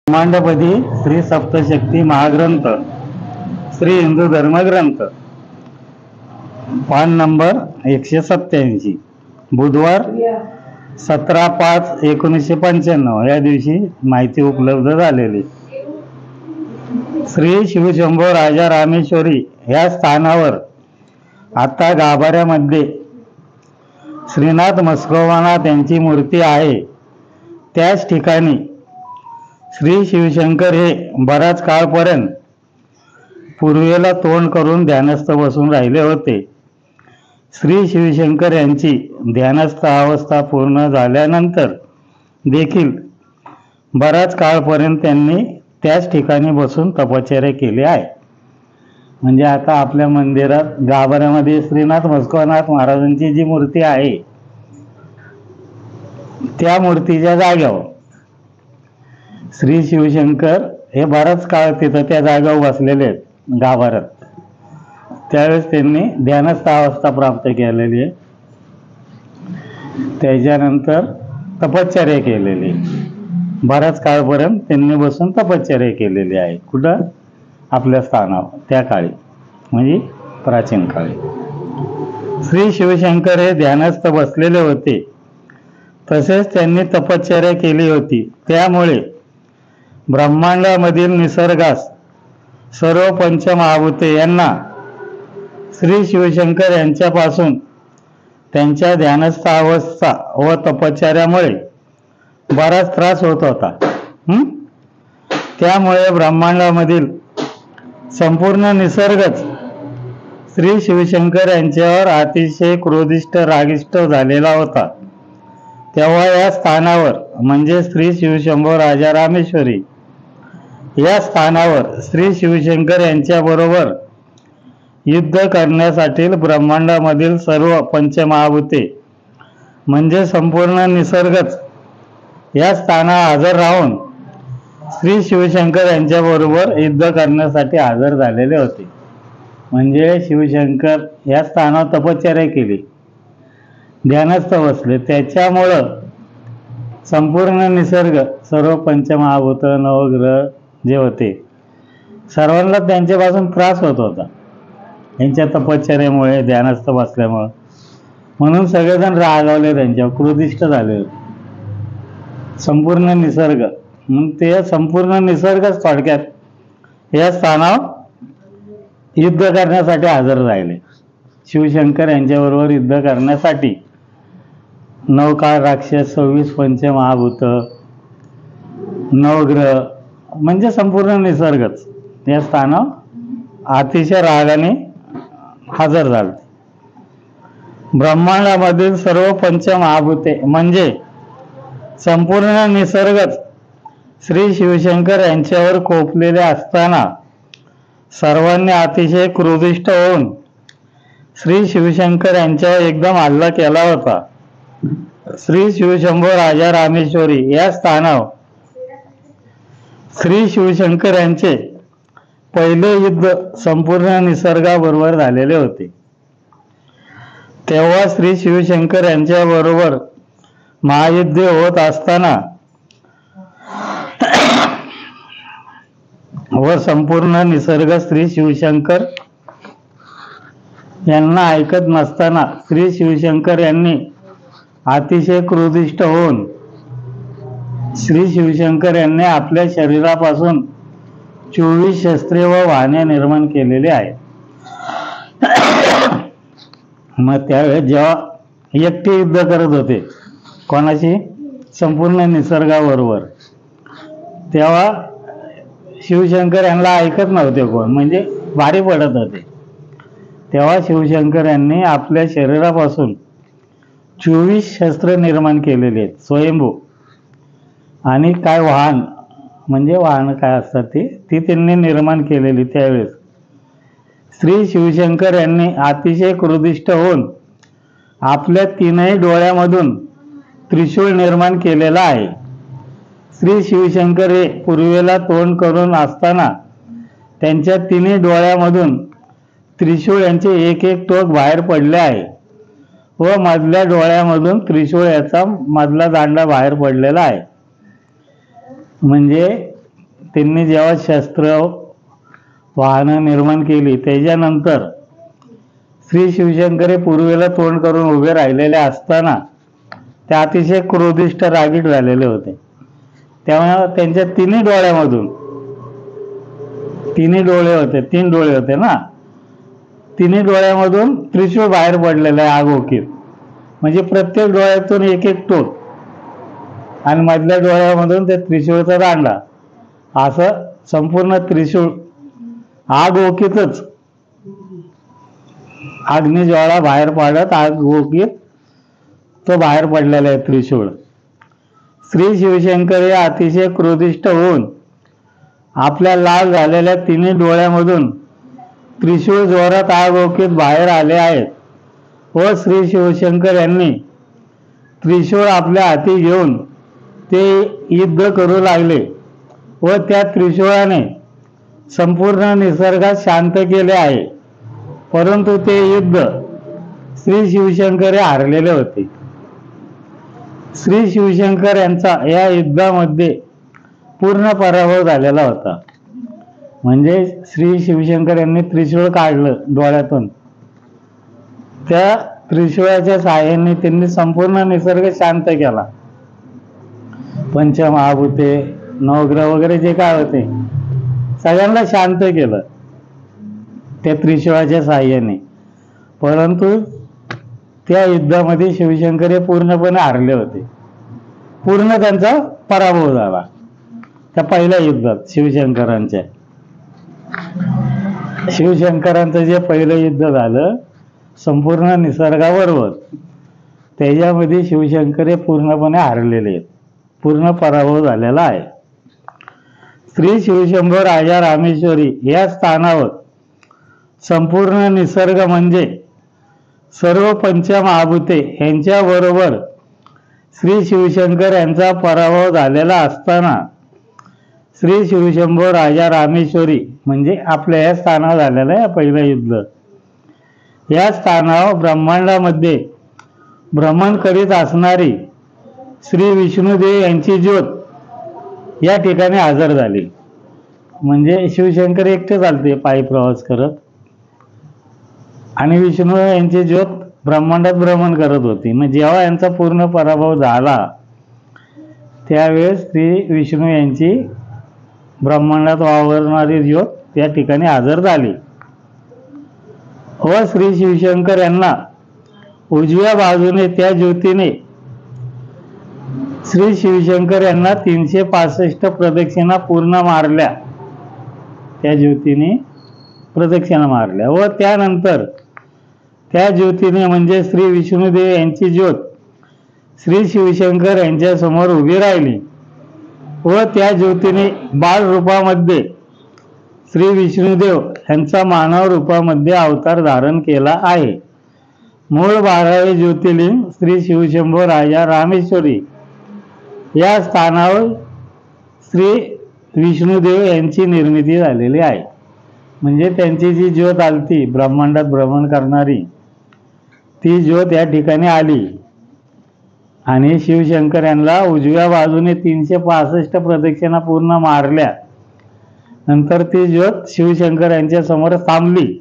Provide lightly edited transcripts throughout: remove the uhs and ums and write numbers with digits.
ब्रह्मांडपदी श्री सप्तशक्ती महाग्रंथ श्री हिंदू धर्मग्रंथ पान नंबर 187 बुधवार 17/5/1995 या दिवशी माहिती उपलब्ध झालेली। श्री शिवशंभो राजा रामेश्वरी या स्थानावर आता गाभाऱ्यामध्ये श्रीनाथ मस्कोबानाथ यांची मूर्ती आहे। त्याच ठिकाणी श्री शिवशंकर हे बराच काळपर्यंत पूर्वेला तोंड करून ध्यानस्थ बसून राहिले होते। श्री शिवशंकर यांची ध्यानस्थ अवस्था पूर्ण झाल्यानंतर देखील बराच काळपर्यंत त्यांनी त्याच ठिकाणी बसून तपश्चर्या केली आहे। म्हणजे आता आपल्या मंदिरात गाभाऱ्यामध्ये श्रीनाथ मस्कोबानाथ महाराजांची जी मूर्ती आहे त्या मूर्तीच्या जागेवर श्री शिवशंकर हे बराच काळ तिथं त्या जागेवर बसलेले आहेत गाभाऱ्यात। त्यावेळेस त्यांनी ध्यानस्थ अवस्था प्राप्त केलेली आहे। त्याच्यानंतर तपश्चर्या केलेली, बराच काळपर्यंत त्यांनी बसून तपश्चर्या केलेली आहे। कुठं? आपल्या स्थानावर त्या काळी, म्हणजे प्राचीन काळी श्री शिवशंकर हे ध्यानस्थ बसलेले होते। तसेच त्यांनी तपश्चर्या केली होती। त्यामुळे ब्रह्मांडामधील निसर्गास सर्व पंचमहाभूते यांना श्री शिवशंकर यांच्यापासून त्यांच्या ध्यानस्थ अवस्था व तपश्चर्यामुळे बराच त्रास होत होता। त्यामुळे ब्रह्मांडामधील संपूर्ण निसर्गच श्री शिवशंकर यांच्यावर अतिशय क्रोधिष्ठ रागिष्ठ झालेला होता। तेव्हा या स्थानावर म्हणजे श्री शिवशंभो राजा रामेश्वरी या स्थानावर श्री शिवशंकर यांच्या बरोबर युद्ध करण्यासाठी ब्रह्मांडामधील सर्व पंचमहाभूते म्हणजे संपूर्ण निसर्गच या स्थानावर हजर राहून श्री शिवशंकर यांच्या बरोबर युद्ध करण्यासाठी हजर झालेले होते। म्हणजे शिवशंकर या स्थानावर तपश्चर्या केली, ध्यानस्थ बसले, त्याच्यामुळं संपूर्ण निसर्ग सर्व पंचमहाभूत नवग्रह जे होते सर्वांना त्यांच्यापासून त्रास होत होता यांच्या तपश्चर्यामुळे, ध्यानस्थ बसल्यामुळे। म्हणून सगळेजण रागावले, त्यांच्यावर क्रोधिष्ठ झाले होते संपूर्ण निसर्ग। मग ते संपूर्ण निसर्गच थोडक्यात या स्थानावर युद्ध करण्यासाठी हजर राहिले। शिवशंकर यांच्याबरोबर युद्ध करण्यासाठी 9 काळ राक्षस, 26 पंचमहाभूत, नवग्रह म्हणजे संपूर्ण निसर्गच या स्थानावर अतिशय रागाने हजर झाले। ब्रह्मांडामधील सर्व पंचमहाभूते म्हणजे संपूर्ण निसर्गच श्री शिवशंकर यांच्यावर कोपलेले असताना सर्वांनी अतिशय क्रोधिष्ठ होऊन श्री शिवशंकर यांच्यावर एकदम हल्ला केला होता। श्री शिवशंभो राजा रामेश्वरी या स्थानावर श्री शिवशंकर यांचे पहिले युद्ध संपूर्ण निसर्गाबरोबर झालेले होते। तेव्हा श्री शिवशंकर यांच्या बरोबर महायुद्ध होत असताना व संपूर्ण निसर्ग श्री शिवशंकर यांना ऐकत नसताना श्री शिवशंकर यांनी अतिशय क्रोधिष्ठ होऊन श्री शिवशंकर यांनी आपल्या शरीरापासून 24 शस्त्रे व वाहने निर्माण केलेले आहेत। मग त्यावेळेस जेव्हा एकटे युद्ध करत होते कोणाशी? संपूर्ण निसर्गाबरोबर, तेव्हा शिवशंकर यांना ऐकत नव्हते कोण, म्हणजे भारी पडत होते। तेव्हा शिवशंकर यांनी आपल्या शरीरापासून 24 शस्त्र निर्माण केलेले आहेत स्वयंभू। आणि काय वाहन म्हणजे वाहन काय असतात ती त्यांनी निर्माण केलेली। त्यावेळेस श्री शिवशंकर यांनी अतिशय क्रोधिष्ठ होऊन आपल्या 3ही डोळ्यामधून त्रिशूळ निर्माण केलेला आहे। श्री शिवशंकर हे पूर्वेला तोंड करून असताना त्यांच्या 3ही डोळ्यामधून त्रिशूळ यांचे एक टोक बाहेर पडले आहे व मधल्या डोळ्यामधून त्रिशूळ याचा मधला दांडा बाहेर पडलेला आहे। म्हणजे त्यांनी जेव्हा शस्त्र वाहनं निर्माण केली त्याच्यानंतर श्री शिवशंकर हे पूर्वेला तोंड करून उभे राहिलेले असताना ते अतिशय क्रोधिष्ठ रागीट झालेले होते. त्यामुळे त्यांच्या तिन्ही डोळ्यामधून, तीन डोळे होते ना, तिन्ही डोळ्यामधून त्रिशूळ बाहेर पडलेलं आहे आगोकीत. म्हणजे प्रत्येक डोळ्यातून एक एक टोक आणि मधल्या डोळ्यामधून ते त्रिशूळचा दांडा, असं संपूर्ण त्रिशूळ आगोकीतच अग्निज्वाळा बाहेर पाडत आगोकीत तो बाहेर पडलेला आहे त्रिशूळ. श्री शिवशंकर हे अतिशय क्रोधिष्ठ होऊन आपल्या लाल झालेल्या तिन्ही डोळ्यामधून त्रिशूळ जोरात आगोकीत बाहेर आले आहेत व श्री शिवशंकर यांनी त्रिशूळ आपल्या हाती घेऊन ते युद्ध करू लागले व त्या त्रिशूळाने संपूर्ण निसर्गात शांत केले आहे. परंतु ते युद्ध श्री शिवशंकर हे हारलेले होते. श्री शिवशंकर यांचा या युद्धामध्ये पूर्ण पराभव झालेला होता. म्हणजे श्री शिवशंकर यांनी त्रिशूळ काढलं डोळ्यातून, त्या त्रिशूळाच्या साहाय्याने त्यांनी संपूर्ण निसर्ग शांत केला. पंचमहाभूते, नवग्रह वगैरे जे काय होते सगळ्यांना शांत केलं त्या त्रिशूळाच्या साहाय्याने. परंतु त्या युद्धामध्ये शिवशंकर हे पूर्णपणे हारले होते. पूर्ण त्यांचा पराभव झाला त्या पहिल्या युद्धात. शिवशंकरांचं जे पहिलं युद्ध झालं संपूर्ण निसर्गाबरोबर, त्याच्यामध्ये शिवशंकर हे पूर्णपणे हारलेले आहेत, पूर्ण पराभव झालेला आहे. श्री शिवशंभो राजा रामेश्वरी या स्थानावर संपूर्ण निसर्ग म्हणजे सर्व पंचमहाभूते यांच्याबरोबर श्री शिवशंकर यांचा पराभव झालेला असताना श्री शिवशंभो राजा रामेश्वरी म्हणजे आपल्या या स्थानावर झालेलं आहे पहिलं युद्ध. या स्थानावर ब्रह्मांडामध्ये भ्रमण करीत असणारी श्री विष्णुदेव यांची ज्योत या ठिकाणी हजर झाली. म्हणजे शिवशंकर एकटे चालते पायी प्रवास करत आणि विष्णू यांची ज्योत ब्रह्मांडात भ्रमण करत होती. मग जेव्हा यांचा पूर्ण पराभव झाला त्यावेळेस श्री विष्णू यांची ब्रह्मांडात वावरणारी ज्योत त्या ठिकाणी हजर झाली व श्री शिवशंकर यांना उजव्या बाजूने त्या ज्योतीने श्री शिवशंकर यांना 365 प्रदक्षिणा पूर्ण मारल्या. त्या ज्योतीने प्रदक्षिणा मारल्या व त्यानंतर त्या ज्योतीने म्हणजे श्री विष्णुदेव यांची ज्योत श्री शिवशंकर यांच्या समोर उभी राहिली व त्या ज्योतीने बाळ रूपामध्ये श्री विष्णुदेव यांचा मानव रूपामध्ये अवतार धारण केला आहे. मूळ 12वे ज्योतिर्लिंग श्री शिवशंभो राजा रामेश्वरी या स्थानावर श्री विष्णुदेव यांची निर्मिती झालेली आहे. म्हणजे त्यांची जी ज्योत आलती ब्रह्मांडात भ्रमण करणारी ती ज्योत या ठिकाणी आली आणि शिवशंकर यांना उजव्या बाजूने 365 प्रदक्षिणा पूर्ण मारल्या. नंतर ती ज्योत शिवशंकर यांच्या समोर थांबली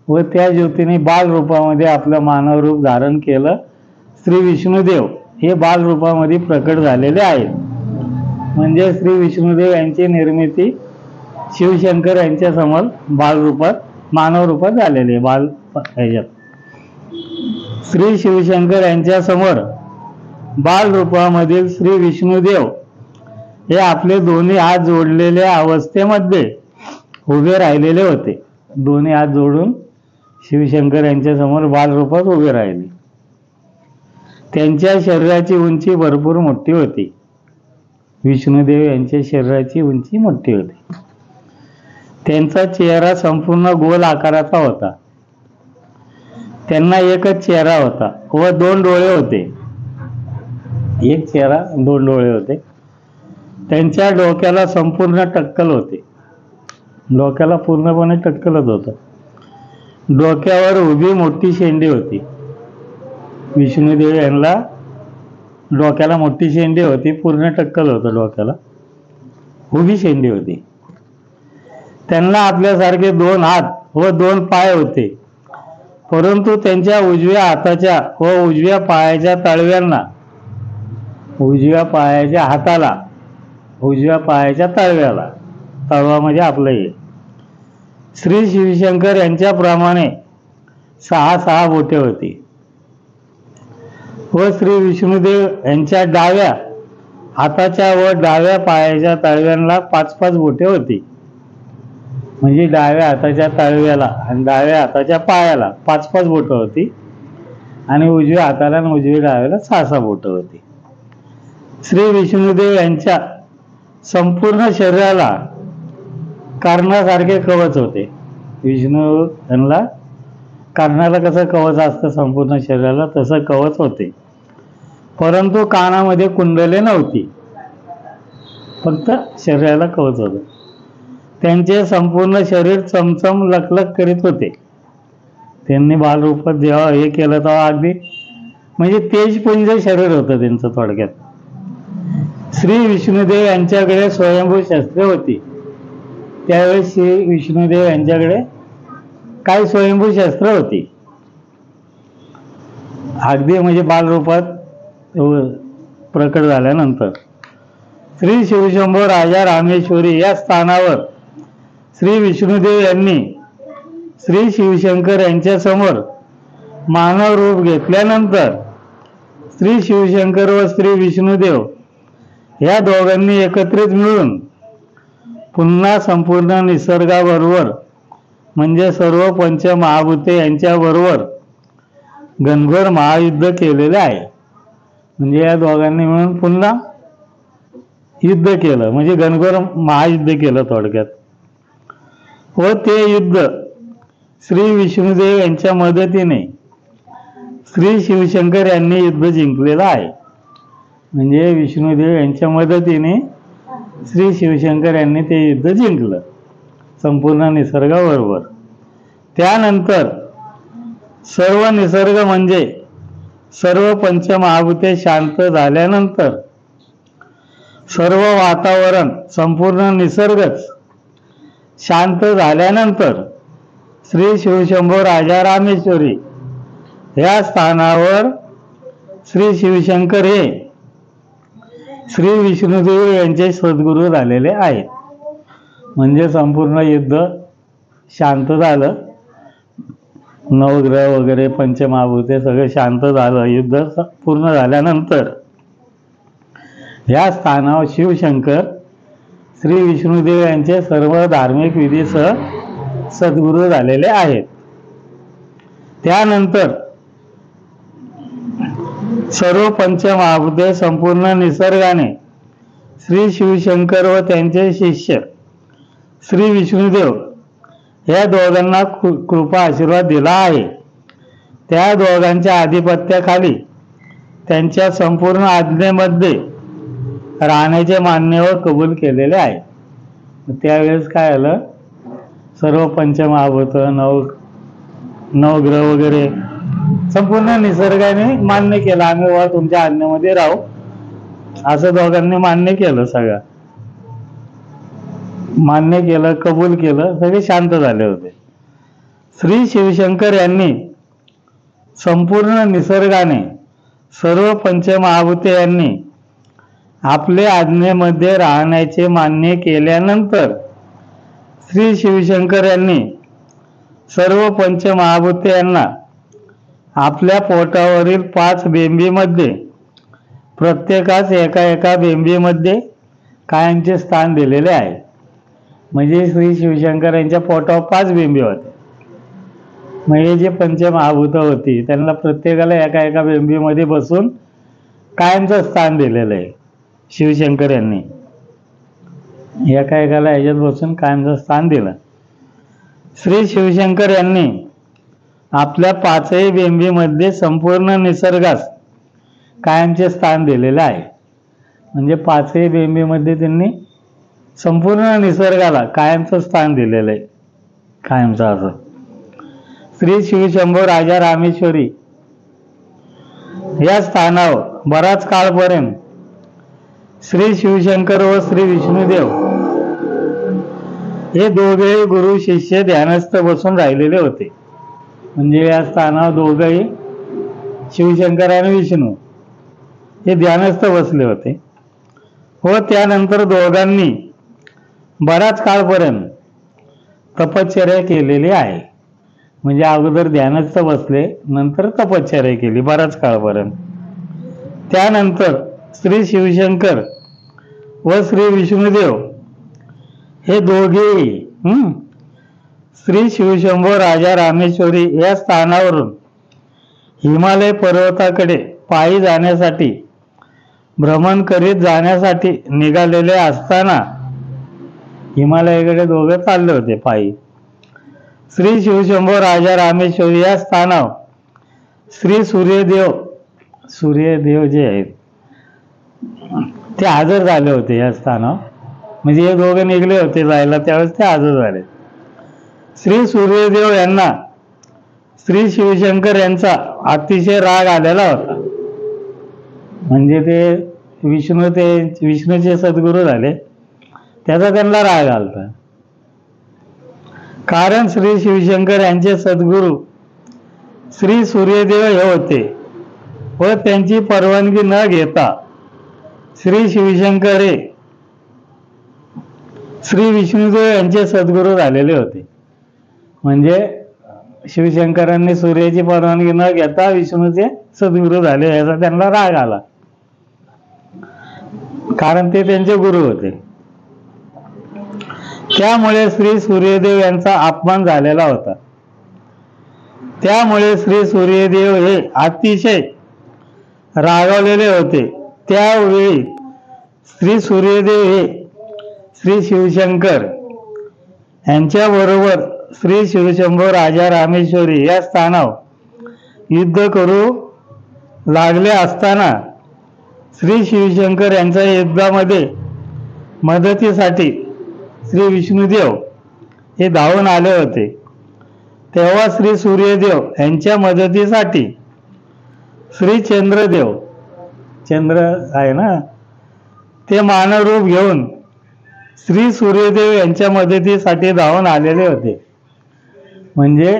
व त्या ज्योतीने बाल रूपामध्ये आपलं मानव रूप धारण केलं. श्री विष्णुदेव हे बाल रूपामध्ये प्रकट झालेले आहेत. म्हणजे श्री विष्णुदेव यांची निर्मिती शिवशंकर यांच्या समोर बाल रूपात मानव रूपात झालेले बाल ह्याच्यात. श्री शिवशंकर यांच्या समोर बाल रूपामधील श्री विष्णुदेव हे आपले दोन्ही हात जोडलेल्या अवस्थेमध्ये उभे राहिलेले होते. दोन्ही हात जोडून शिवशंकर यांच्या समोर बाल रूपात उभे राहिले. त्यांच्या शरीराची उंची भरपूर मोठी होती. विष्णुदेव यांच्या शरीराची उंची मोठी होती. त्यांचा चेहरा संपूर्ण गोल आकाराचा होता. त्यांना एकच चेहरा होता व 2 डोळे होते. एक चेहरा 2 डोळे होते. त्यांच्या डोक्याला संपूर्ण टक्कल होते. डोक्याला पूर्णपणे टक्कलच होतं. डोक्यावर उभी मोठी शेंडी होती. विष्णुदेव यांना डोक्याला मोठी शेंडी होती, पूर्ण टक्कल होतं डोक्याला. उभी शेंडी होती. त्यांना आपल्यासारखे 2 हात व 2 पाय होते, परंतु त्यांच्या उजव्या हाताच्या व उजव्या पायाच्या तळव्यांना, उजव्या पायाच्या हाताला, उजव्या पायाच्या तळव्याला, तळवा म्हणजे आपलं हे, श्री शिवशंकर यांच्याप्रमाणे 6 बोटे होती व श्री विष्णुदेव यांच्या डाव्या हाताच्या व डाव्या पायाच्या तळव्यांना 5 बोटे होती. म्हणजे डाव्या हाताच्या तळव्याला आणि डाव्या हाताच्या पायाला 5 बोटं होती आणि उजव्या हाताला आणि उजव्या डाव्याला 6 बोटं होती. श्री विष्णुदेव यांच्या संपूर्ण शरीराला कर्णासारखे कवच होते. विष्णू यांना कर्णाला कसं कवच असतं संपूर्ण शरीराला, तसं कवच होते, परंतु कानामध्ये कुंडले नव्हती, फक्त शरीराला कवच होतं. त्यांचे संपूर्ण शरीर चमचम लकलक करीत होते. त्यांनी बालरूपात जेव्हा हे केलं तेव्हा अगदी म्हणजे तेजपुंज शरीर होतं त्यांचं थोडक्यात. श्री विष्णुदेव यांच्याकडे स्वयंभू शस्त्रे होती. त्यावेळेस श्री विष्णुदेव यांच्याकडे काही स्वयंभू शस्त्र होती. अगदी म्हणजे बालरूपात प्रकट झाल्यानंतर श्री शिवशंभो राजा रामेश्वरी या स्थानावर श्री विष्णुदेव यांनी श्री शिवशंकर यांच्या समोर मानव रूप घेतल्यानंतर श्री शिवशंकर व श्री विष्णुदेव या दोघांनी एकत्रित मिळून पुन्हा संपूर्ण निसर्गाबरोबर म्हणजे सर्व पंचमहाभूते यांच्याबरोबर घनघोर महायुद्ध केलेले आहे. म्हणजे या दोघांनी मिळून पुन्हा युद्ध केलं, म्हणजे घनघोर महायुद्ध केलं थोडक्यात. व ते युद्ध श्री विष्णुदेव यांच्या मदतीने श्री शिवशंकर यांनी युद्ध जिंकलेलं आहे. म्हणजे विष्णुदेव यांच्या मदतीने श्री शिवशंकर यांनी ते युद्ध जिंकलं संपूर्ण निसर्गाबरोबर. त्यानंतर सर्व निसर्ग म्हणजे सर्व पंचमहाभूते शांत झाल्यानंतर सर्व वातावरण संपूर्ण निसर्गच शांत झाल्यानंतर श्री शिवशंभो राजा रामेश्वरी या स्थानावर श्री शिवशंकर हे श्री विष्णुदेव यांचे सद्गुरू झालेले आहेत. म्हणजे संपूर्ण युद्ध शांत झालं, नवग्रह वगैरे पंचमहाभूते सगळं शांत झालं. युद्ध पूर्ण झाल्यानंतर या स्थानावर शिवशंकर श्री विष्णुदेव यांचे सर्व धार्मिक विधीसह सद्गुरू झालेले आहेत. त्यानंतर सर्व पंचमहाभूते संपूर्ण निसर्गाने श्री शिवशंकर व त्यांचे शिष्य श्री विष्णुदेव या दोघांना कृपा आशीर्वाद दिला आहे. त्या दोघांच्या आधिपत्याखाली त्यांच्या संपूर्ण आज्ञेमध्ये राहण्याचे मान्य व कबूल केलेले आहे. त्यावेळेस काय झालं, सर्व पंचमहाभूत नवग्रह वगैरे संपूर्ण निसर्गाने मान्य केलं, आम्ही वा तुमच्या आज्ञेमध्ये राहू, असं दोघांनी मान्य केलं. सगळं मान्य केलं, कबूल केलं, सगळे शांत झाले होते. श्री शिवशंकर यांनी संपूर्ण निसर्गाने सर्व पंचमहाभूते यांनी आपल्या आज्ञेमध्ये राहण्याचे मान्य केल्यानंतर श्री शिवशंकर यांनी सर्व पंचमहाभूते यांना आपल्या पोटावरील 5 बेंबीमध्ये प्रत्येकास एका बेंबीमध्ये कायमचे स्थान दिलेले आहे. म्हणजे श्री शिवशंकर यांच्या पोटावर 5 बेंबी होते. म्हणजे जे पंचमहाभूत होती त्यांना प्रत्येकाला एका बेंबीमध्ये बसून कायमचं स्थान दिलेलं आहे. शिवशंकर यांनी एकाला ह्याच्यात बसून कायमचं स्थान दिलं. श्री शिवशंकर यांनी आपल्या 5ही बेंबीमध्ये संपूर्ण निसर्गास कायमचे स्थान दिलेले आहे. म्हणजे 5ही बेंबीमध्ये त्यांनी संपूर्ण निसर्गाला कायमचं स्थान दिलेलं आहे, कायमचं असं. श्री शिवशंभो राजा रामेश्वरी या स्थानावर बराच काळपर्यंत श्री शिवशंकर व श्री विष्णुदेव हे दोघेही गुरु शिष्य ध्यानस्थ बसून राहिलेले होते. म्हणजे या स्थानावर दोघंही शिवशंकर आणि विष्णू हे ध्यानस्थ बसले होते. व त्यानंतर दोघांनी बराच काळपर्यंत तपश्चर्या केलेली आहे. म्हणजे अगोदर ध्यानस्थ बसले, नंतर तपश्चर्या केली बराच काळपर्यंत. त्यानंतर श्री शिवशंकर व श्री विष्णुदेव हे दोघेही श्री शिवशंभो राजा रामेश्वरी या स्थानावरून हिमालय पर्वताकडे पायी जाण्यासाठी भ्रमण करीत जाण्यासाठी निघालेले असताना हिमालयाकडे दोघं चालले होते पायी. श्री शिवशंभो राजा रामेश्वरी या स्थानावर श्री सूर्यदेव जे आहेत ते हजर झाले होते या स्थानावर. म्हणजे हे दोघं निघले होते जायला, त्यावेळेस ते हजर झाले. श्री सूर्यदेव यांना श्री शिवशंकर यांचा अतिशय राग आलेला होता. म्हणजे ते विष्णूचे सद्गुरू झाले, त्याचा त्यांना राग आलता. कारण श्री शिवशंकर यांचे सद्गुरू श्री सूर्यदेव हे होते व त्यांची परवानगी न घेता श्री शिवशंकर हे श्री विष्णुदेव यांचे सद्गुरू झालेले होते. म्हणजे शिवशंकरांनी सूर्याची परवानगी न घेता विष्णूचे सद्गुरू झाले, याचा त्यांना राग आला. कारण ते त्यांचे गुरु होते. त्यामुळे श्री सूर्यदेव यांचा अपमान झालेला होता. त्यामुळे श्री सूर्यदेव हे अतिशय रागावलेले होते. त्यावेळी श्री सूर्यदेव हे श्री शिवशंकर यांच्याबरोबर श्री शिवशंभो राजा रामेश्वरी या स्थानावर युद्ध करू लागले असताना श्री शिवशंकर यांच्या युद्धामध्ये मदतीसाठी श्री विष्णुदेव हे धावून आले होते. तेव्हा श्री सूर्यदेव यांच्या मदतीसाठी श्री चंद्रदेव, चंद्र आहे ना, ते मानवरूप घेऊन श्री सूर्यदेव यांच्या मदतीसाठी धावून आलेले होते. म्हणजे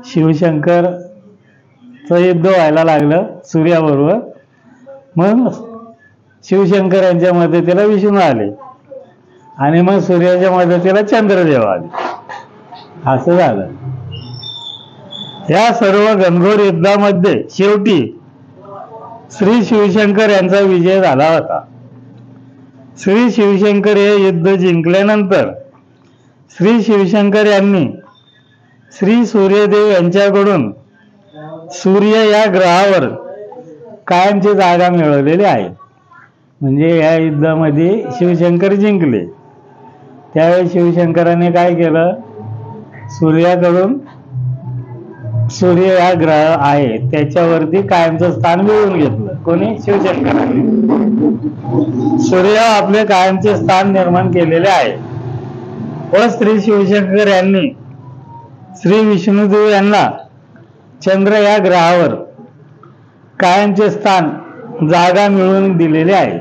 शिवशंकरचं युद्ध व्हायला लागलं सूर्याबरोबर, मग शिवशंकर यांच्या मदतीला विष्णू आले आणि मग सूर्याच्या मदतीला चंद्रदेव आले. असं झालं. या सर्व घनघोर युद्धामध्ये शेवटी श्री शिवशंकर यांचा विजय झाला होता. श्री शिवशंकर हे युद्ध जिंकल्यानंतर श्री शिवशंकर यांनी श्री सूर्यदेव यांच्याकडून सूर्य या ग्रहावर कायमची जागा मिळवलेली आहे. म्हणजे या युद्धामध्ये शिवशंकर जिंकले. त्यावेळी शिवशंकरांनी काय केलं, सूर्याकडून सूर्य हा ग्रह आहे त्याच्यावरती कायमचं स्थान मिळवून घेतलं. कोणी? शिवशंकरांनी. सूर्य आपले कायमचे स्थान निर्माण केलेले आहे. व श्री शिवशंकर यांनी श्री विष्णुदेव यांना चंद्र या ग्रहावर कायमचे स्थान जागा मिळवून दिलेले आहे.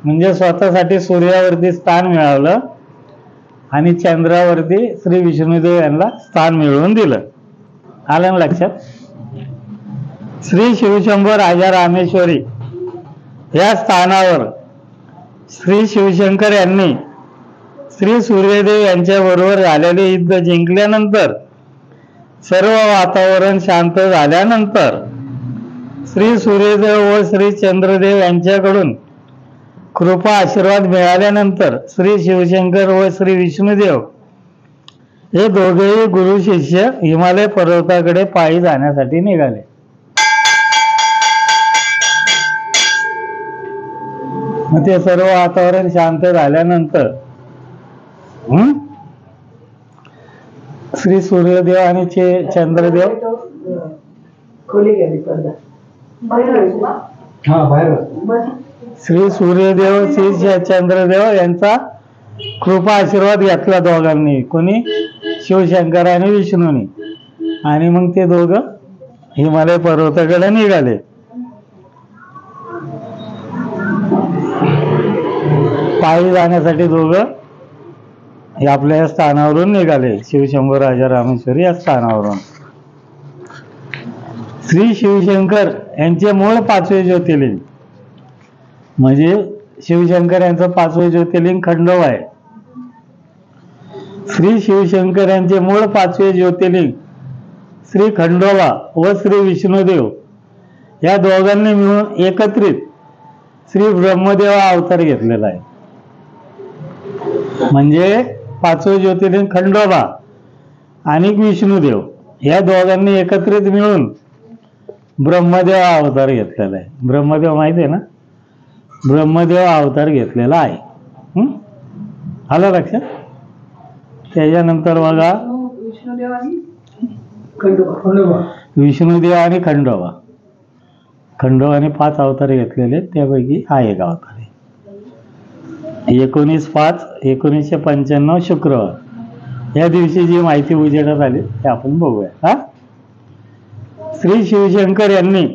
म्हणजे स्वतःसाठी सूर्यावरती स्थान मिळवलं आणि चंद्रावरती श्री विष्णुदेव यांना स्थान मिळवून दिलं. आलं लक्षात? श्री शिवशंभो राजा रामेश्वरी या स्थानावर श्री शिवशंकर यांनी श्री सूर्यदेव यांच्या बरोबर झालेले युद्ध जिंकल्यानंतर सर्व वातावरण शांत झाल्यानंतर श्री सूर्यदेव व श्री चंद्रदेव यांच्याकडून कृपा आशीर्वाद मिळाल्यानंतर श्री शिवशंकर व श्री विष्णुदेव हे दोघेही गुरु शिष्य हिमालय पर्वताकडे पायी जाण्यासाठी निघाले. मग ते सर्व वातावरण शांत झाल्यानंतर श्री सूर्यदेव आणि चंद्रदेव श्री सूर्यदेव श्री चंद्रदेव यांचा कृपा आशीर्वाद घेतला दोघांनी. कोणी? शिवशंकर आणि विष्णूनी. आणि मग ते दोघं हिमालय पर्वताकडे निघाले. पायी जाण्यासाठी दोघं हे आपल्या या स्थानावरून निघाले, शिवशंभो राजा रामेश्वरी या स्थानावरून. श्री शिवशंकर यांचे मूळ 5वे ज्योतिर्लिंग म्हणजे शिवशंकर यांचं 5वे ज्योतिर्लिंग खंडोबा आहे. श्री शिवशंकर यांचे मूळ 5वे ज्योतिर्लिंग श्री खंडोबा व श्री विष्णुदेव या दोघांनी मिळून एकत्रित श्री ब्रह्मदेव अवतार घेतलेला आहे. म्हणजे 5वे ज्योतिर्लिंग खंडोबा आणि विष्णुदेव या दोघांनी एकत्रित मिळून ब्रह्मदेव अवतार घेतलेला आहे. ब्रह्मदेव माहिती आहे ना, ब्रह्मदेव अवतार घेतलेला आहे. आलं लक्षात? त्याच्यानंतर बघा विष्णुदेव आणि खंडोबा. खंडोबाने 5 अवतार घेतलेले, त्यापैकी हा एक अवतार आहे. 19/5/1995 शुक्रवार या दिवशी जी माहिती उजेडात आली ते आपण बघूया. श्री शिवशंकर यांनी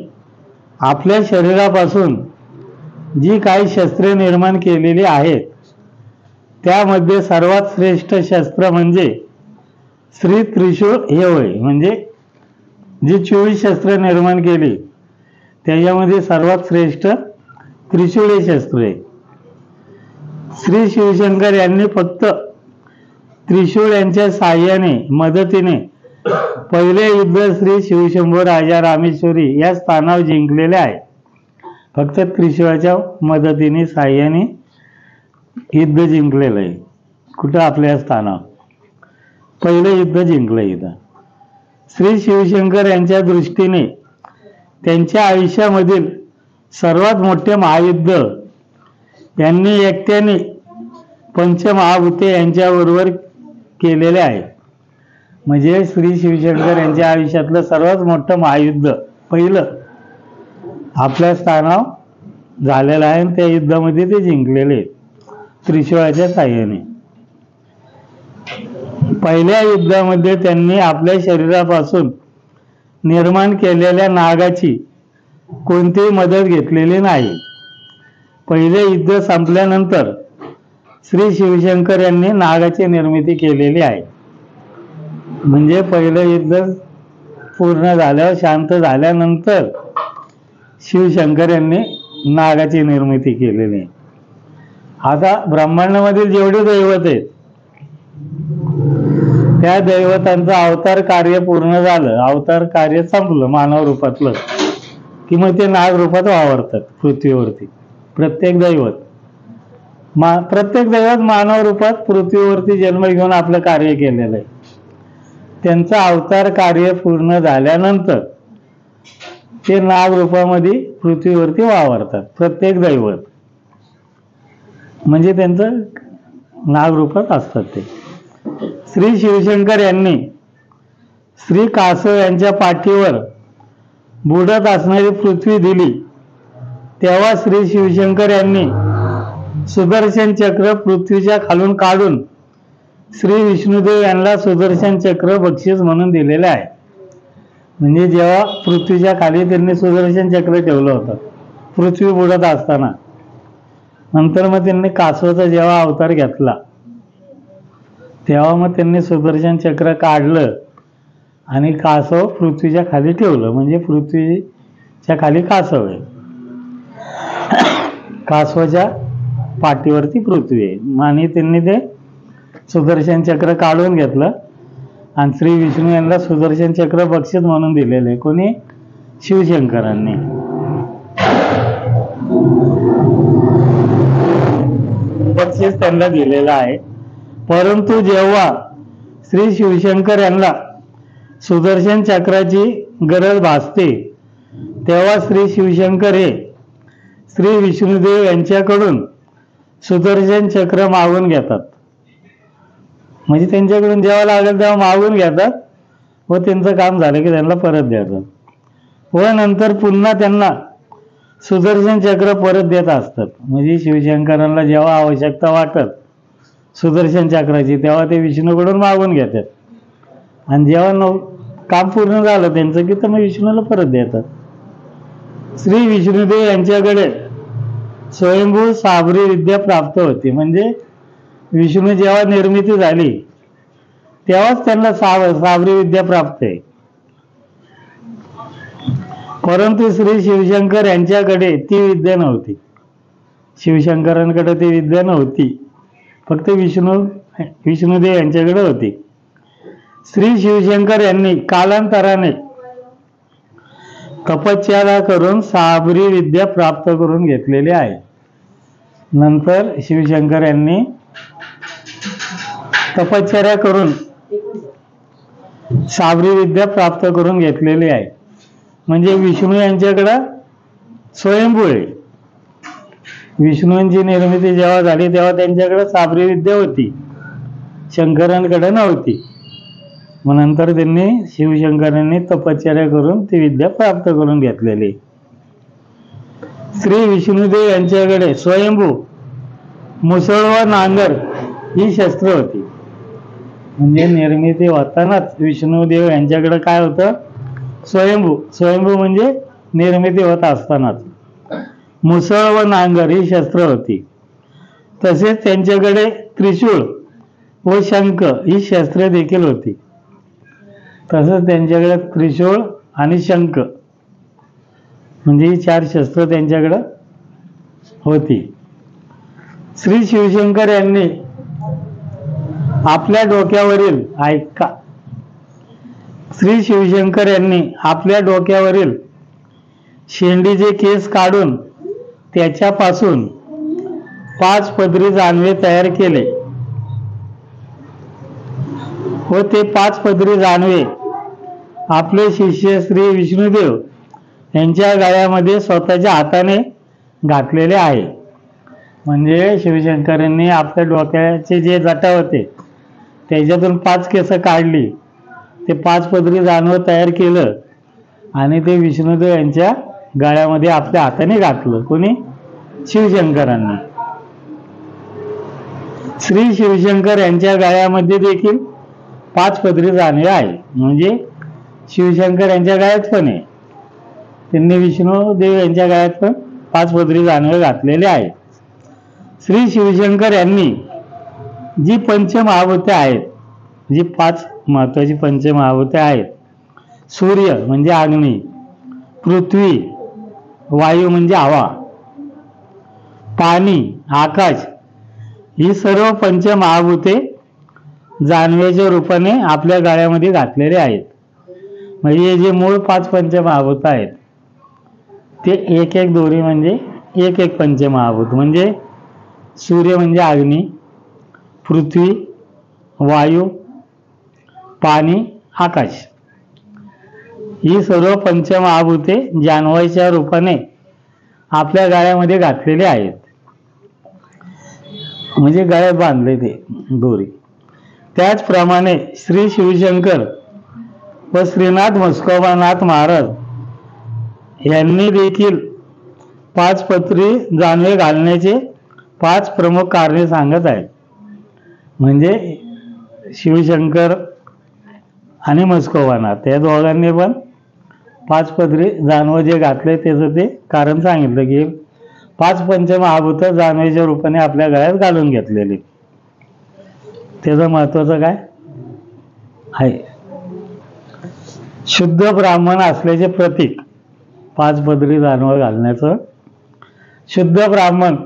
आपल्या शरीरापासून जी काही शस्त्रे निर्माण केलेली आहेत त्यामध्ये सर्वात श्रेष्ठ शस्त्र म्हणजे श्री त्रिशूळ हे होय. म्हणजे जी 24 शस्त्र निर्माण केली त्याच्यामध्ये सर्वात श्रेष्ठ त्रिशूळ हे शस्त्र आहे. श्री शिवशंकर यांनी फक्त त्रिशूळ यांच्या साह्याने मदतीने पहिले युद्ध श्री शिवशंभो राजा रामेश्वरी या स्थानावर जिंकलेले आहे. फक्त त्रिशूळाच्या मदतीने साह्याने युद्ध जिंकलेलं आहे. कुठं? आपल्या स्थानावर पहिले युद्ध जिंकलं इथं. श्री शिवशंकर यांच्या दृष्टीने त्यांच्या आयुष्यामधील सर्वात मोठे महायुद्ध यांनी एकट्याने पंचमहाभूते यांच्याबरोबर केलेले आहे. म्हणजे श्री शिवशंकर यांच्या आयुष्यातलं सर्वात मोठं महायुद्ध पहिलं आपल्या स्थानावर झालेलं आहे. त्या युद्धामध्ये ते जिंकलेले त्रिशूळाच्या साह्याने. पहिल्या युद्धामध्ये त्यांनी आपल्या शरीरापासून निर्माण केलेल्या नागाची कोणतीही मदत घेतलेली नाही. पहिले युद्ध संपल्यानंतर श्री शिवशंकर यांनी नागाची निर्मिती केलेली आहे. म्हणजे पहिलं युद्ध पूर्ण झाल्यावर शांत झाल्यानंतर शिवशंकर यांनी नागाची निर्मिती केलेली आहे. आता ब्रह्मांडामधील जेवढे दैवत आहेत त्या दैवतांचं अवतार कार्य पूर्ण झालं, अवतार कार्य संपलं मानव रूपातलं कि मग ते नाग रूपात वावरतात पृथ्वीवरती. प्रत्येक दैवत मानव रूपात पृथ्वीवरती जन्म घेऊन आपलं कार्य केलेलं आहे. त्यांचं अवतार कार्य पूर्ण झाल्यानंतर ते नाग रूपामध्ये पृथ्वीवरती वावरतात. प्रत्येक दैवत म्हणजे त्यांचं नाग रूपात असतात ते. श्री शिवशंकर यांनी श्री कासव यांच्या पाठीवर बुडत असणारी पृथ्वी दिली तेव्हा श्री शिवशंकर यांनी सुदर्शन चक्र पृथ्वीच्या खालून काढून श्री विष्णुदेव यांना सुदर्शन चक्र बक्षीस म्हणून दिलेले आहे. म्हणजे जेव्हा पृथ्वीच्या खाली त्यांनी सुदर्शन चक्र ठेवलं होतं पृथ्वी बुडत असताना, नंतर मग त्यांनी कासवाचा जेव्हा अवतार घेतला तेव्हा मग त्यांनी सुदर्शन चक्र काढलं आणि कासव पृथ्वीच्या खाली ठेवलं. म्हणजे पृथ्वीच्या खाली कासव आहे, कासवाच्या पाठीवरती पृथ्वी आहे. आणि त्यांनी ते सुदर्शन चक्र काढून घेतलं आणि श्री विष्णू यांना सुदर्शन चक्र बक्षीस म्हणून दिलेले. कोणी? शिवशंकरांनी. बक्षीस त्यांना दिलेलं आहे. परंतु जेव्हा श्री शिवशंकर यांना सुदर्शन चक्राची गरज भासते तेव्हा श्री शिवशंकर हे श्री विष्णुदेव यांच्याकडून सुदर्शन चक्र मागून घेतात. म्हणजे त्यांच्याकडून जेव्हा लागेल तेव्हा मागून घेतात व त्यांचं काम झालं की त्यांना परत देतात व नंतर पुन्हा त्यांना सुदर्शन चक्र परत देत असतात. म्हणजे शिवशंकरांना जेव्हा आवश्यकता वाटत सुदर्शन चक्राची तेव्हा ते विष्णूकडून मागून घेतात आणि जेव्हा काम पूर्ण झालं त्यांचं की तर मग विष्णूला परत देतात. श्री विष्णुदेव यांच्याकडे स्वयंभू साबरी विद्या प्राप्त होती. म्हणजे विष्णू जेव्हा निर्मिती झाली तेव्हाच त्यांना साबरी विद्या प्राप्त आहे. परंतु श्री शिवशंकर यांच्याकडे ती विद्या नव्हती. शिवशंकरांकडे ती विद्या नव्हती, फक्त विष्णुदेव यांच्याकडे होती. श्री शिवशंकर यांनी कालांतराने तपश्चर्या करून साबरी विद्या प्राप्त करून घेतलेली आहे. नंतर शिवशंकर यांनी तपश्चर्या करून साबरी विद्या प्राप्त करून घेतलेली आहे. म्हणजे विष्णू यांच्याकडं स्वयंभू आहे. विष्णूंची निर्मिती जेव्हा झाली तेव्हा त्यांच्याकडे साबरी विद्या होती, शंकरांकडे नव्हती. मग नंतर त्यांनी शिवशंकरांनी तपश्चर्या करून ती विद्या प्राप्त करून घेतलेली. श्री विष्णुदेव यांच्याकडे स्वयंभू मुसळ व नांगर ही शस्त्र होती. म्हणजे निर्मिती होतानाच विष्णुदेव यांच्याकडे काय होतं? स्वयंभू म्हणजे निर्मिती होत असतानाच मुसळ व नांगर ही शस्त्र होती. तसेच त्यांच्याकडे त्रिशूळ व शंख ही शस्त्र देखील होती. तसंच त्यांच्याकडे त्रिशूळ आणि शंख म्हणजे ही 4 शस्त्र त्यांच्याकडे होती. श्री शिवशंकर यांनी आपल्या डोक्यावरील श्री शिवशंकर यांनी आपल्या डोक्यावरील शेंडीचे केस काढून त्याच्यापासून 5 पदरी जानवे तयार केले व ते 5 पदरी जानवे आपले शिष्य श्री विष्णुदेव यांच्या गळ्यामध्ये स्वतःच्या हाताने घातलेले आहे. म्हणजे शिवशंकरांनी आपल्या डोक्याचे जे जटा होते त्याच्यातून 5 केस काढली, ते 5 पदरी जानवं तयार केलं आणि ते विष्णुदेव यांच्या गळ्यामध्ये आपल्या हाताने घातलं. कोणी? शिवशंकरांनी. श्री शिवशंकर यांच्या गळ्यामध्ये देखील 5 पदरी जानवे आहे. म्हणजे शिवशंकर यांच्या गळ्यात पण आहे, त्यांनी विष्णुदेव यांच्या गळ्यात पण 5 पदरी जानवे घातलेले आहे. श्री शिवशंकर यांनी जी पंचमहाभूते आहेत, जी 5 महत्वाची पंचमहाभूते आहेत, सूर्य म्हणजे अग्नी, पृथ्वी, वायू म्हणजे हवा, पाणी, आकाश, ही सर्व पंचमहाभूते जानवेच्या रूपाने आपल्या गळ्यामध्ये घातलेले आहेत. म्हणजे जे मूळ 5 पंचमहाभूत आहेत ते एक एक दोरी म्हणजे एक एक पंचमहाभूत. म्हणजे सूर्य म्हणजे अग्नी, पृथ्वी, वायू, पाणी, आकाश, ही सर्व पंचमहाभूते जानवाच्या रूपाने आपल्या गळ्यामध्ये घातलेले आहेत. म्हणजे गळ्यात बांधले ते दोरी. त्याचप्रमाणे श्री शिवशंकर व श्रीनाथ म्हस्कोबानाथ महाराज यांनी देखील 5 पदरी जानवे घालण्याचे 5 प्रमुख कारणे सांगत आहेत. म्हणजे शिवशंकर आणि म्हस्कोबानाथ या दोघांनी पण 5 पदरी जानवं जे घातले त्याचं ते कारण सांगितलं की 5 पंचमहाभूत जानवेच्या रूपाने आपल्या गळ्यात घालून घेतलेली. त्याचं महत्वाचं काय आहे? शुद्ध ब्राह्मण असल्याचे प्रतीक 5 पदरी जानवं घालण्याचं, शुद्ध ब्राह्मण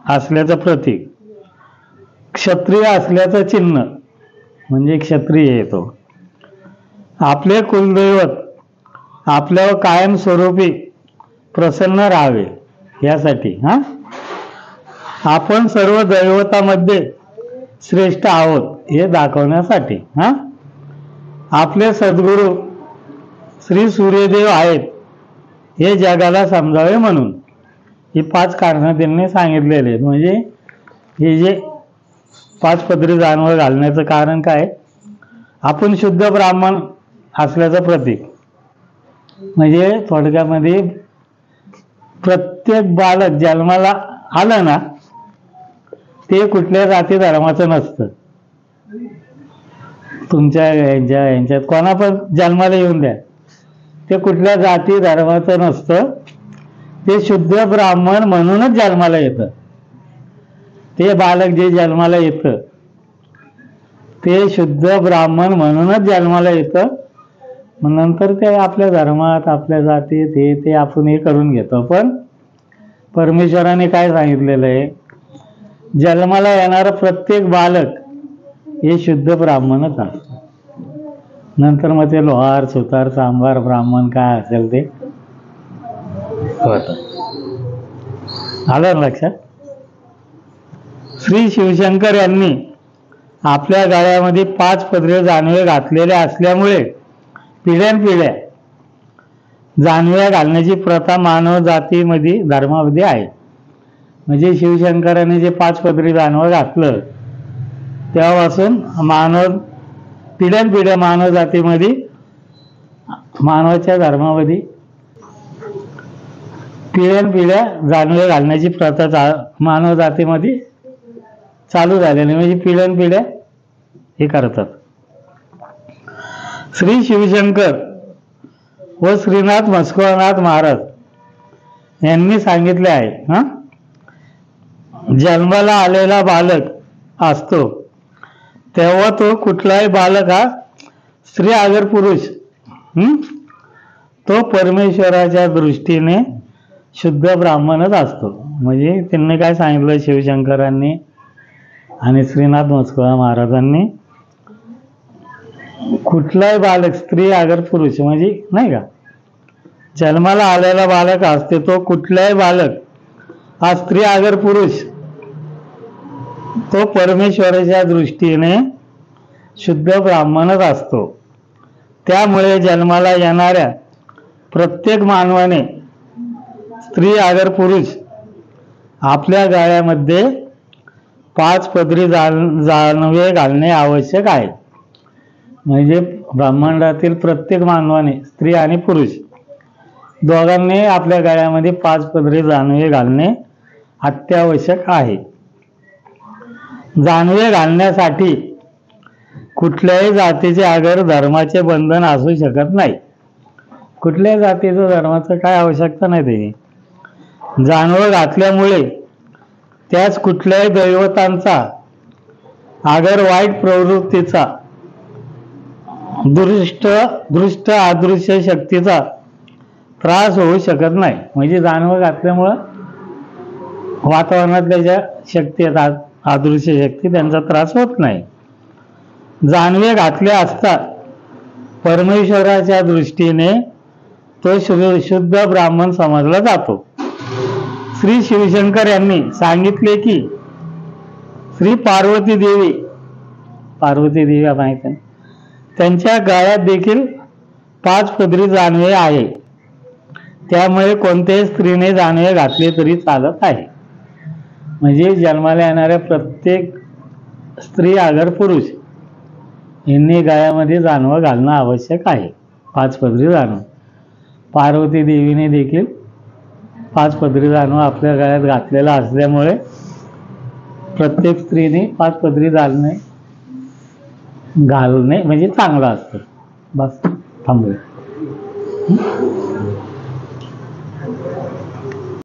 असल्याचं प्रतीक, क्षत्रिय असल्याचं चिन्ह म्हणजे क्षत्रिय येतो, आपले कुलदैवत आपल्यावर कायमस्वरूपी प्रसन्न राहावे यासाठी, आपण सर्व दैवतामध्ये श्रेष्ठ आहोत हे दाखवण्यासाठी, आपले सद्गुरू श्री सूर्यदेव आहेत हे जगाला समजावे म्हणून ही 5 कारणं त्यांनी सांगितलेले आहेत. म्हणजे हे जे 5 पदरी जानवं घालण्याचं कारण काय? आपण शुद्ध ब्राह्मण असल्याचं प्रतीक. म्हणजे थोडक्यामध्ये प्रत्येक बालक जन्माला आलं ना ते कुठल्या जाती धर्माचं नसतं. तुमच्या यांच्यात कोणा पण जन्माला येऊन द्या, ते कुठल्या जाती धर्माचं नसतं, ते शुद्ध ब्राह्मण म्हणूनच जन्माला येतं. ते बालक जे जन्माला येतं ते शुद्ध ब्राह्मण म्हणूनच जन्माला येतं. मग नंतर ते आपल्या धर्मात, आपल्या जातीत ते आपण हे करून घेतो. पण परमेश्वराने काय सांगितलेलं आहे, जन्माला येणारं प्रत्येक बालक हे शुद्ध ब्राह्मणच असतं. नंतर मग ते लोहार, सुतार, चांभार, ब्राह्मण काय असेल ते होतं. आलं लक्षात? श्री शिवशंकर यांनी आपल्या गळ्यामध्ये 5 पदरी जानवे घातलेले असल्यामुळे पिढ्यानपिढ्या जानव्या घालण्याची प्रथा मानव जातीमध्ये, धर्मामध्ये आहे. म्हणजे शिवशंकरांनी जे 5 पदरी जानवं घातलं तेव्हापासून मानव पिढ्यानपिढ्या मानव जातीमध्ये, मानवाच्या धर्मामध्ये पिढ्यानपिढ्या जानवे घालण्याची प्रथा मानव जातीमध्ये चालू झालेली, म्हणजे पिढ्यानपिढ्या हे करतात. श्री शिवशंकर व श्रीनाथ मस्कोनाथ महाराज यांनी सांगितले आहे, जन्माला आलेला बालक असतो तेव्हा तो कुठलाही बालक हा स्त्री अगर पुरुष तो परमेश्वराच्या दृष्टीने शुद्ध ब्राह्मणच असतो. म्हणजे त्यांनी काय सांगितलं शिवशंकरांनी आणि श्रीनाथ मस्कोबा महाराजांनी, कुठलाही बालक स्त्री अगर पुरुष म्हणजे नाही का, जन्माला आलेला बालक असते तो कुठलाही बालक हा स्त्री अगर पुरुष तो परमेश्वराच्या दृष्टीने शुद्ध ब्राह्मणच असतो. त्यामुळे जन्माला येणाऱ्या प्रत्येक मानवाने स्त्री अगर पुरुष आपल्या गळ्यामध्ये 5 पदरी जानवे घालणे आवश्यक आहे. म्हणजे ब्रह्मांडातील प्रत्येक मानवाने, स्त्री आणि पुरुष दोघांनी आपल्या गळ्यामध्ये 5 पदरी जानवे घालणे अत्यावश्यक आहे. जानवे घालण्यासाठी कुठल्याही जातीचे अगर धर्माचे बंधन असू शकत नाही. कुठल्याही जातीचं धर्माचं काय आवश्यकता नाही. ते जानवं घातल्यामुळे त्याच कुठल्याही दैवतांचा अगर वाईट प्रवृत्तीचा, दृष्ट अदृश्य शक्तीचा त्रास होऊ शकत नाही. म्हणजे जानवं घातल्यामुळं वातावरणातल्या ज्या शक्ती आहेत, अदृश्य शक्ती, त्यांचा त्रास होत नाही. जानवे घातले असता परमेश्वराच्या दृष्टीने तो शुद्ध ब्राह्मण समजला जातो. श्री शिवशंकर यांनी सांगितले की श्री पार्वती देवी माहिती आहे, त्यांच्या गळ्यात देखील 5 पदरी जानवे आहे. त्यामुळे कोणत्याही स्त्रीने जानवे घातले तरी चालत आहे. म्हणजे जन्माला येणाऱ्या प्रत्येक स्त्री अगर पुरुष यांनी गळ्यामध्ये जानवं घालणं आवश्यक आहे. 5 पदरी जानवं. पार्वती देवीने देखील 5 पदरी जानवं आपल्या गळ्यात घातलेला असल्यामुळे प्रत्येक स्त्रीने 5 पदरी घालणे म्हणजे चांगलं असतं. बस थांबूया.